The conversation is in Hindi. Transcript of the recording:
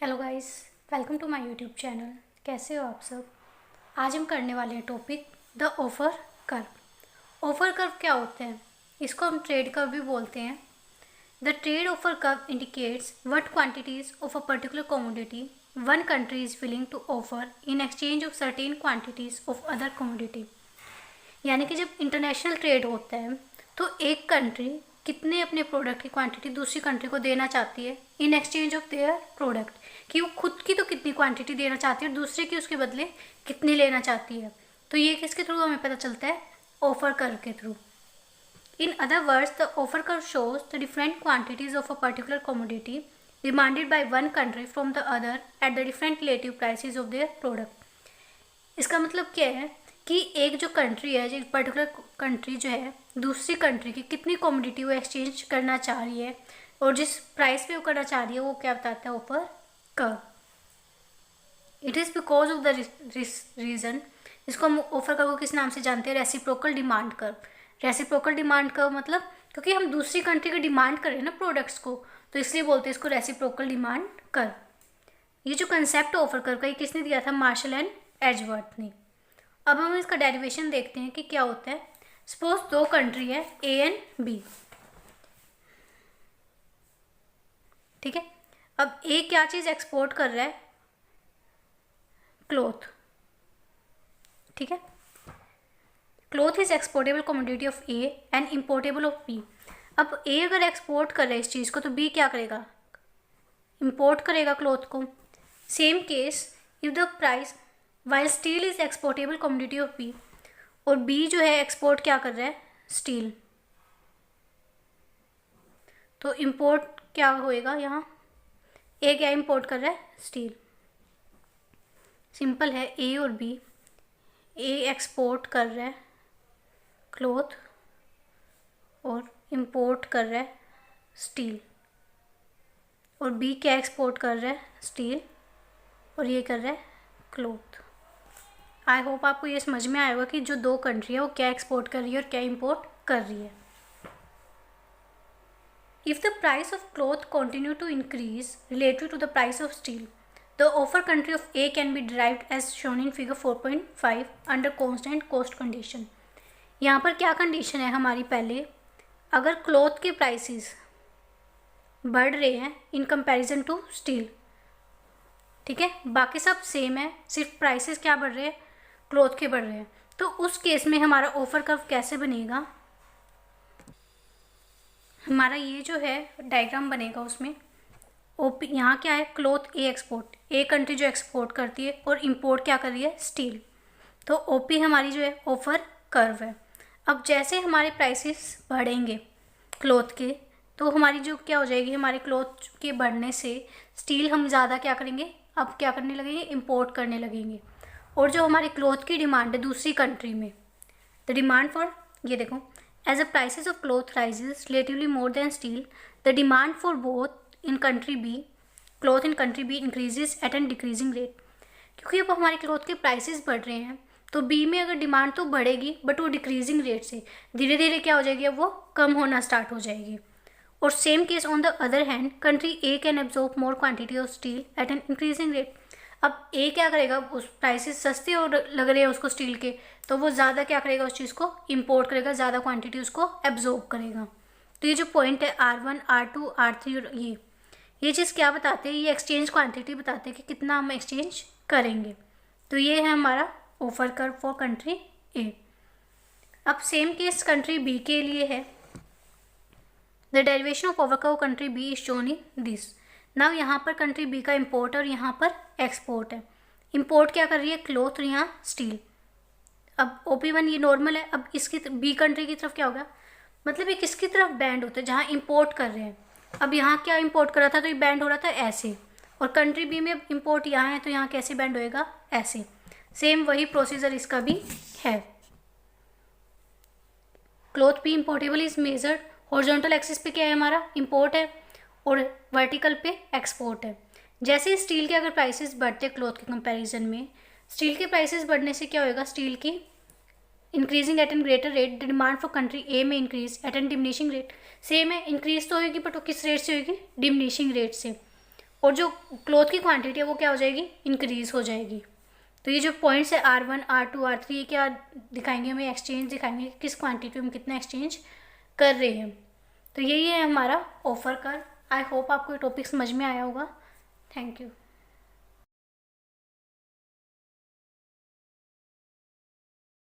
Hello guys, welcome to my YouTube channel. कैसे हो आप सब। आज हम करने वाले हैं topic the offer curve. Offer curve क्या होते हैं, इसको हम ट्रेड कर्व भी बोलते हैं। The trade offer curve indicates what quantities of a particular commodity one country is willing to offer in exchange of certain quantities of other commodity. यानी कि जब इंटरनेशनल ट्रेड होता है तो एक कंट्री कितने अपने प्रोडक्ट की क्वांटिटी दूसरी कंट्री को देना चाहती है इन एक्सचेंज ऑफ देयर प्रोडक्ट, कि वो खुद की तो कितनी क्वांटिटी देना चाहती है और दूसरे की उसके बदले कितनी लेना चाहती है। तो ये किसके थ्रू हमें पता चलता है, ऑफर कर्व के through. In other words the offer curve shows the different quantities of a particular commodity demanded by one country from the other at the different relative prices of their product. इसका मतलब क्या है कि एक जो कंट्री है, जो पर्टिकुलर कंट्री जो है दूसरी कंट्री की कितनी कमोडिटी वो एक्सचेंज करना चाह रही है और जिस प्राइस पे वो करना चाह रही है वो क्या बताता है, offer curve. It is because of the reason, इसको हम ऑफर कर्व को किस नाम से जानते हैं, reciprocal demand curve. Reciprocal demand curve मतलब क्योंकि हम दूसरी कंट्री की डिमांड कर रहे हैं ना प्रोडक्ट्स को, तो इसलिए बोलते हैं इसको रेसिप्रोकल डिमांड कर्व। ये जो कंसेप्ट ऑफर कर्व का ये किसने दिया था, मार्शल एंड एडजवर्थ ने। अब हम इसका डेरिवेशन देखते हैं कि क्या होता है। सपोज दो कंट्री है ए एंड बी, ठीक है। अब ए क्या चीज़ एक्सपोर्ट कर रहा है, क्लॉथ, ठीक है। Cloth is exportable commodity of A and importable of B. अब ए अगर एक्सपोर्ट कर रहा है इस चीज़ को तो बी क्या करेगा, इम्पोर्ट करेगा क्लॉथ को। Same case if the price while steel is exportable commodity of B, और बी जो है एक्सपोर्ट क्या कर रहा है, स्टील, तो इम्पोर्ट क्या होएगा यहाँ, ए क्या इम्पोर्ट कर रहा है, स्टील। सिंपल है, ए और बी, ए एक्सपोर्ट कर रहा है क्लॉथ और इम्पोर्ट कर रहा है स्टील, और बी क्या एक्सपोर्ट कर रहा है, स्टील, और ये कर रहा है क्लॉथ। आई होप आपको ये समझ में आएगा कि जो दो कंट्री है वो क्या एक्सपोर्ट कर रही है और क्या इंपोर्ट कर रही है। If the price of cloth continue to increase related to the price of steel, the offer country of A can be derived as shown in figure 4.5 under constant cost condition. यहाँ पर क्या कंडीशन है हमारी, पहले अगर क्लॉथ के प्राइसेस बढ़ रहे हैं इन कंपैरिजन टू स्टील, ठीक है, बाकी सब सेम है, सिर्फ प्राइसेस क्या बढ़ रहे हैं, क्लॉथ के बढ़ रहे हैं, तो उस केस में हमारा ऑफर कर्व कैसे बनेगा, हमारा ये जो है डायग्राम बनेगा उसमें ओपी, यहाँ क्या है, cloth A export, a country जो एक्सपोर्ट करती है और इंपोर्ट क्या कर रही है, स्टील, तो ओपी हमारी जो है ऑफर कर्व है। अब जैसे हमारे प्राइसेस बढ़ेंगे क्लॉथ के, तो हमारी जो क्या हो जाएगी, हमारे क्लॉथ के बढ़ने से स्टील हम ज़्यादा क्या करेंगे, अब क्या करने लगेंगे, इंपोर्ट करने लगेंगे। और जो हमारी क्लॉथ की डिमांड है दूसरी कंट्री में, द डिमांड फॉर, ये देखो, as the prices of cloth rises relatively more than steel, the demand for both in country B, cloth in country B increases at an decreasing rate. क्योंकि अब हमारे क्लॉथ के प्राइसेस बढ़ रहे हैं तो बी में अगर डिमांड तो बढ़ेगी बट वो डिक्रीजिंग रेट से धीरे धीरे क्या हो जाएगी, अब वो कम होना स्टार्ट हो जाएगी। और same case on the other hand, country A can absorb more quantity of steel at an increasing rate. अब ए क्या करेगा, उस प्राइसेस सस्ते और लग रहे हैं उसको स्टील के, तो वो ज़्यादा क्या करेगा, उस चीज़ को इंपोर्ट करेगा, ज़्यादा क्वांटिटी उसको एब्जॉर्ब करेगा। तो ये जो पॉइंट है R1, R2, R3 और ये चीज़ क्या बताते हैं, ये एक्सचेंज क्वांटिटी बताते हैं कि कितना हम एक्सचेंज करेंगे। तो ये है हमारा offer curve for country A. अब सेम केस कंट्री बी के लिए है। The derivation of offer curve country B is shown in this. Now यहाँ पर कंट्री बी का इंपोर्ट और यहाँ पर एक्सपोर्ट है। इंपोर्ट क्या कर रही है, क्लॉथ, और यहाँ स्टील। अब OP1 ये नॉर्मल है, अब इसकी बी कंट्री की तरफ क्या होगा, मतलब ये किसकी तरफ बैंड होता है, जहाँ इंपोर्ट कर रहे हैं। अब यहाँ क्या इंपोर्ट कर रहा था तो ये बैंड हो रहा था ऐसे, और कंट्री बी में अब इंपोर्ट यहाँ है तो यहाँ कैसे बैंड होएगा, ऐसे। सेम वही प्रोसीजर इसका भी है। Cloth B importable is measured, horizontal axis पे क्या है हमारा, इंपोर्ट है, और वर्टिकल पे एक्सपोर्ट है। जैसे स्टील के अगर प्राइसेस बढ़ते क्लॉथ के कंपैरिजन में, स्टील के प्राइसेस बढ़ने से क्या होएगा, स्टील की increasing at an greater rate, the demand for country A में increase at an diminishing rate. Same है, इंक्रीज तो होगी बट वो किस रेट से होगी, डिमिनिशिंग रेट से। और जो क्लोथ की क्वांटिटी है वो क्या हो जाएगी, इंक्रीज़ हो जाएगी। तो ये जो पॉइंट्स है R1, R2, R3 ये क्या दिखाएंगे हमें, एक्सचेंज दिखाएंगे, किस क्वांटिटी में हम कितना एक्सचेंज कर रहे हैं। तो यही है हमारा ऑफर का। आई होप आपको ये टॉपिक समझ में आया होगा। Thank you.